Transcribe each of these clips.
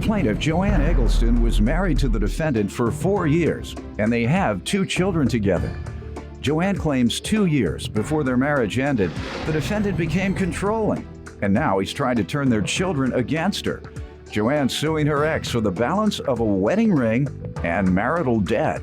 plaintiff, Joanne Eggleston, was married to the defendant for 4 years, and they have 2 children together. Joanne claims 2 years before their marriage ended, the defendant became controlling, and now he's trying to turn their children against her. Joanne's suing her ex for the balance of a wedding ring and marital debt.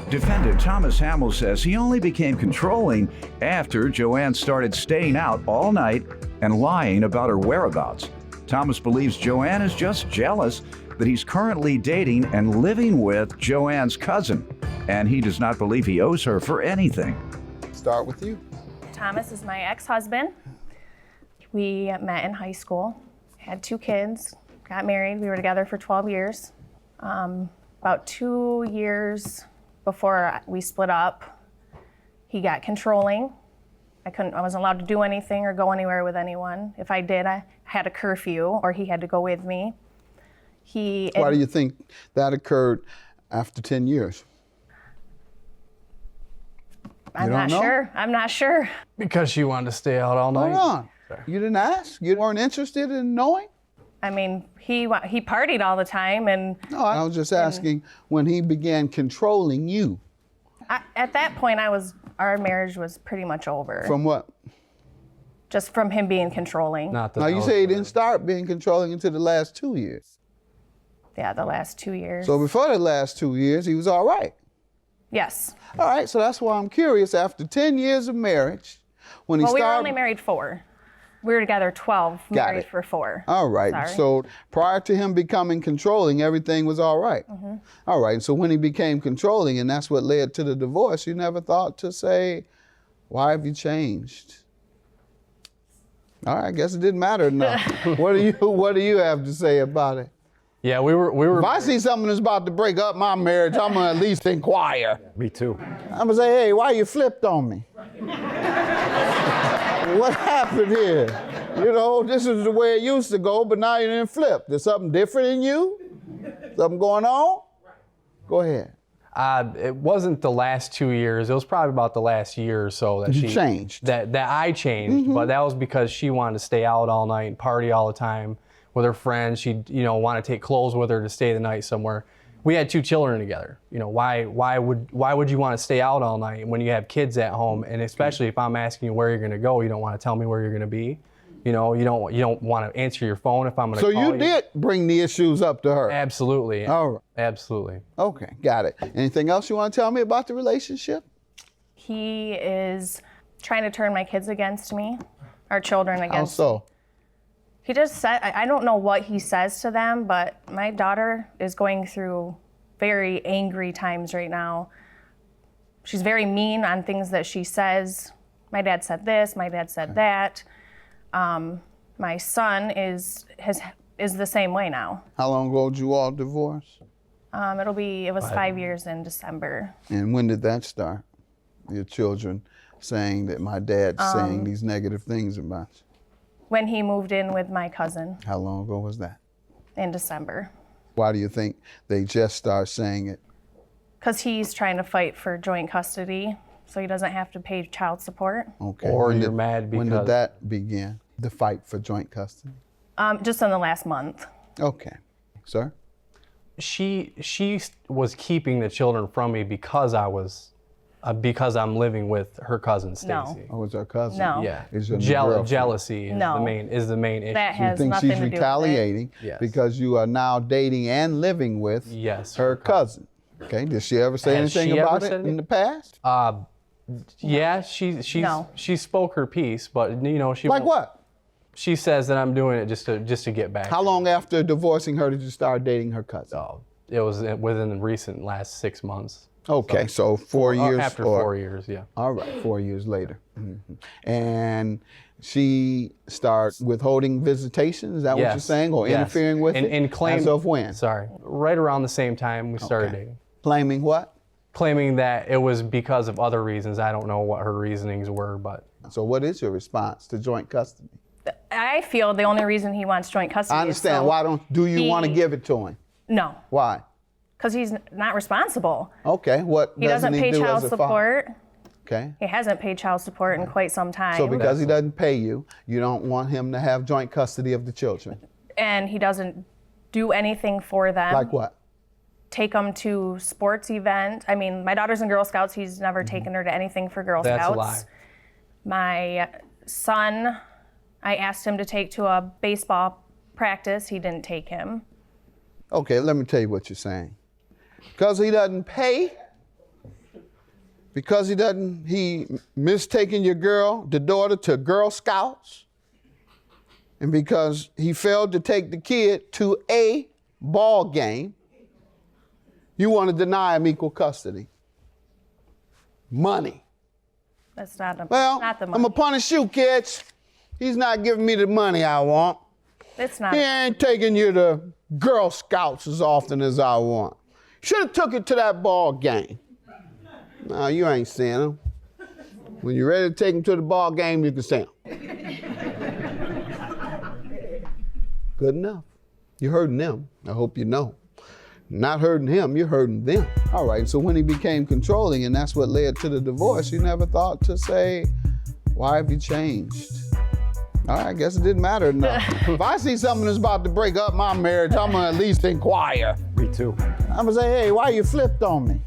Defendant Thomas Hamill says he only became controlling after Joanne started staying out all night and lying about her whereabouts. Thomas believes Joanne is just jealous that he's currently dating and living with Joanne's cousin, and he does not believe he owes her for anything. Start with you. Thomas is my ex-husband. We met in high school, had 2 kids, got married. We were together for 12 years. About 2 years before we split up, he got controlling. I wasn't allowed to do anything or go anywhere with anyone. If I did, I had a curfew or he had to go with me. Why do you think that occurred after 10 years? I'm not sure. Because she wanted to stay out all night. Hold on. You didn't ask? You weren't interested in knowing? I mean, he partied all the time and... No, I was just asking when he began controlling you. At that point, our marriage was pretty much over. From what? Just from him being controlling. Now you say he didn't start being controlling until the last 2 years. Yeah, the last 2 years. So before the last 2 years, he was all right. Yes. All right, so that's why I'm curious. After 10 years of marriage, when he started... Well, we were only married 4. We were together 12, married for 4. All right, Sorry. So prior to him becoming controlling, everything was all right. Mm-hmm. All right, so when he became controlling, and that's what led to the divorce, you never thought to say, why have you changed? All right, I guess it didn't matter enough. What do you have to say about it? Yeah, we were. If I see something that's about to break up my marriage, I'm gonna at least inquire. Me too. I'm gonna say, hey, why you flipped on me? What happened here? You know, this is the way it used to go, but now you didn't flip. There's something different in you? Something going on? Go ahead. It wasn't the last 2 years. It was probably about the last year or so that You changed. That I changed, but that was because she wanted to stay out all night and party all the time with her friends. She'd, want to take clothes with her to stay the night somewhere. We had 2 children together. Why would you want to stay out all night when you have kids at home? And especially if I'm asking you where you're going to go, you don't want to tell me where you're going to be. You don't want to answer your phone if I'm going to call you. So you did bring the issues up to her? Absolutely. All right. Absolutely. Okay, got it. Anything else you want to tell me about the relationship? He is trying to turn my kids against me, our children against me. How so? He just said, I don't know what he says to them, but my daughter is going through very angry times right now. She's very mean on things that she says. My dad said this, my dad said that. My son is the same way now. How long ago did you all divorce? It was 5 years in December. And when did that start? Your children saying that my dad's saying these negative things about you? When he moved in with my cousin. How long ago was that? In December. Why do you think they just start saying it? Because he's trying to fight for joint custody, so he doesn't have to pay child support. Okay. Or you're mad because... When did that begin, the fight for joint custody? Just in the last month. Okay. Sir? She was keeping the children from me because I'm living with her cousin Stacy. No. Oh, it's her cousin? No. Yeah. Is your girlfriend? Jealousy is No. the main issue. That has You think nothing she's to do with it. retaliating Yes. because you are now dating and living with her cousin? Okay. Did she ever say Has anything she ever about said it in the past? Yeah, she spoke her piece, but she Like won't- what? She says that I'm doing it just to get back. How long after divorcing her did you start dating her cousin? It was within the recent last 6 months. Okay, so 4 years. After 4 years, yeah. All right, 4 years later. Mm-hmm. And she started withholding visitation, is that what you're saying? Or interfering with it? And claim, as of when? Sorry, right around the same time we started dating. Claiming what? Claiming that it was because of other reasons. I don't know what her reasonings were, but. So what is your response to joint custody? I feel the only reason he wants joint custody I understand. is so Why do you want to give it to him? No. Why? Because he's not responsible. Okay, what He doesn't pay do child as a father? support. Okay. He hasn't paid child support in quite some time. So because he doesn't pay you, you don't want him to have joint custody of the children. And he doesn't do anything for them. Like what? Take them to sports event. I mean, my daughter's in Girl Scouts. He's never taken her to anything for Girl That's Scouts. a lie. My son, I asked him to take to a baseball practice. He didn't take him. Okay, let me tell you what you're saying. Because he doesn't pay, because he mistaken your the daughter to Girl Scouts, and because he failed to take the kid to a ball game, you want to deny him equal custody. Money. That's not the, Well, not the I'm money. going to punish you, kids. He's not giving me the money I want. It's not. He ain't taking you to Girl Scouts as often as I want. Should have took it to that ball game. No, you ain't seeing him. When you're ready to take him to the ball game, you can see him. Good enough. You're hurting them. I hope you know. Not hurting him, you're hurting them. All right, so when he became controlling, and that's what led to the divorce, you never thought to say, why have you changed? All right, I guess it didn't matter enough. If I see something that's about to break up my marriage, I'm gonna at least inquire. Me too. I'm gonna say, hey, why you flipped on me?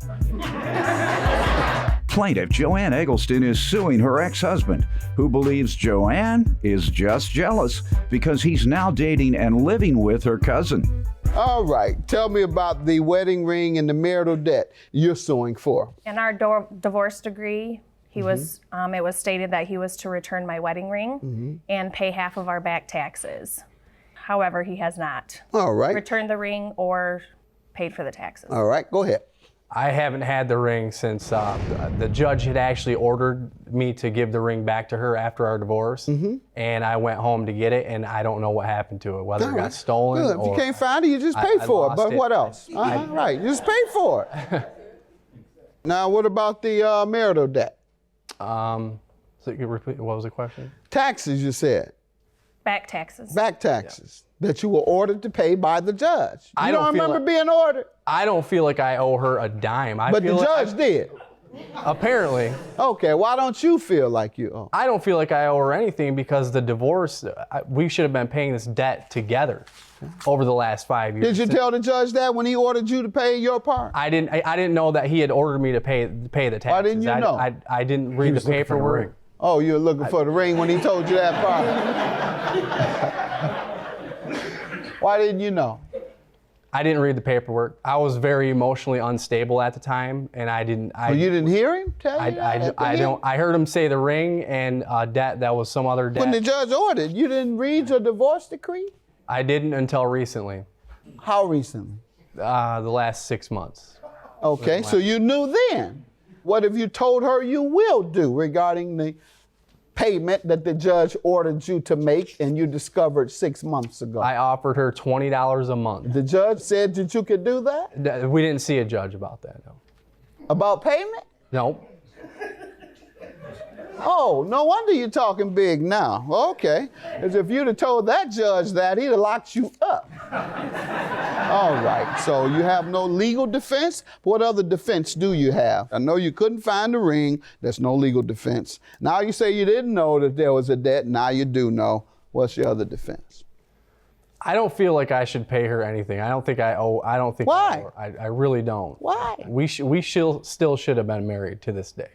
Plaintiff Joanne Eggleston is suing her ex-husband, who believes Joanne is just jealous because he's now dating and living with her cousin. All right, tell me about the wedding ring and the marital debt you're suing for. In our divorce degree, he was. It was stated that he was to return my wedding ring and pay half of our back taxes. However, he has not All right, returned the ring or paid for the taxes. all right, go ahead. I haven't had the ring since the judge had actually ordered me to give the ring back to her after our divorce, and I went home to get it, and I don't know what happened to it, whether it got stolen Good. If or you can't find it, you just pay I for it. lost But it. what else? Right, you just pay for it. Now, what about the marital debt? So you could repeat, what was the question? Taxes, you said. Back taxes. Back taxes that you were ordered to pay by the judge. You I don't don't feel remember like- being ordered, I don't feel like I owe her a dime. but the judge did. Apparently. Okay, why don't you feel like you owe? I don't feel like I owe her anything because the divorce, we should have been paying this debt together over the last 5 years. Did you tell the judge that when he ordered you to pay your part? I didn't know that he had ordered me to pay the taxes. Why didn't you know? I didn't read the was looking for the paperwork. ring. Oh, you were looking for the ring when he told you that part. Why didn't you know? I didn't read the paperwork. I was very emotionally unstable at the time, and I didn't. You didn't hear him tell you that? at the hearing? I heard him say the ring and debt. That was some other debt. When the judge ordered, you didn't read your divorce decree? I didn't until recently, How recently? the last 6 months. Okay, so you knew then. What have you told her you will do regarding the payment that the judge ordered you to make and you discovered 6 months ago? I offered her $20 a month. The judge said that you could do that? We didn't see a judge about that. No. About payment? Nope. Oh, no wonder you're talking big now. Okay. As if you'd have told that judge that, he'd have locked you up. All right, so you have no legal defense. What other defense do you have? I know you couldn't find the ring. There's no legal defense. Now you say you didn't know that there was a debt. Now you do know. What's your other defense? I don't feel like I should pay her anything. I don't think I owe. I don't think. Why? I owe her. I really don't. Why? We still should have been married to this day.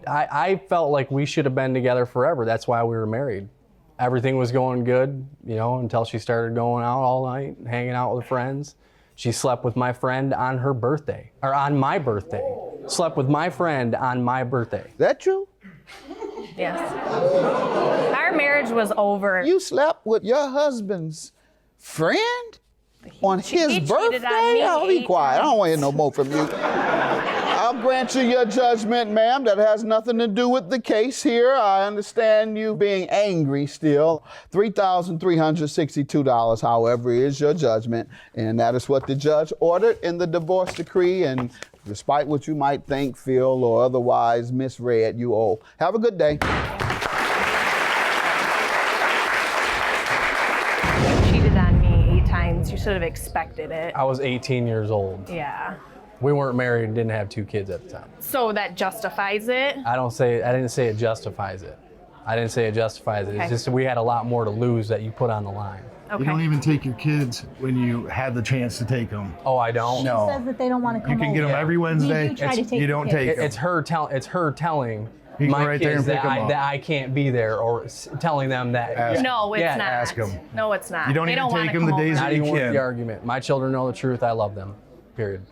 I felt like we should have been together forever. That's why we were married. Everything was going good, until she started going out all night, hanging out with friends. She slept with my friend on her birthday, or on my birthday. Slept with my friend on my birthday. That true? Yes. Our marriage was over. You slept with your husband's friend on his he cheated birthday? on me Oh, be 8 quiet. I don't times. want to hear no more from you. I'll grant you your judgment, ma'am. That has nothing to do with the case here. I understand you being angry still. $3,362, however, is your judgment. And that is what the judge ordered in the divorce decree. And despite what you might think, feel, or otherwise misread, you owe. Have a good day. You cheated on me 8 times. You should have expected it. I was 18 years old. Yeah. We weren't married and didn't have 2 kids at the time. So that justifies it? I didn't say it justifies it. I didn't say it justifies it. Okay. It's just we had a lot more to lose that you put on the line. Okay. You don't even take your kids when you have the chance to take them. Oh, I don't. No. Says that they don't want to come You can over. get them every Wednesday. We do try to take You the don't kids. take them. It's her telling You go my right there kids and pick 'em up. that I can't be there, or telling them that. Ask No, it's Yeah, not. ask 'em. No, it's not. You don't they even don't take wanna them the come days over. Not You even worth can. the argument. My children know the truth. I love them. Period.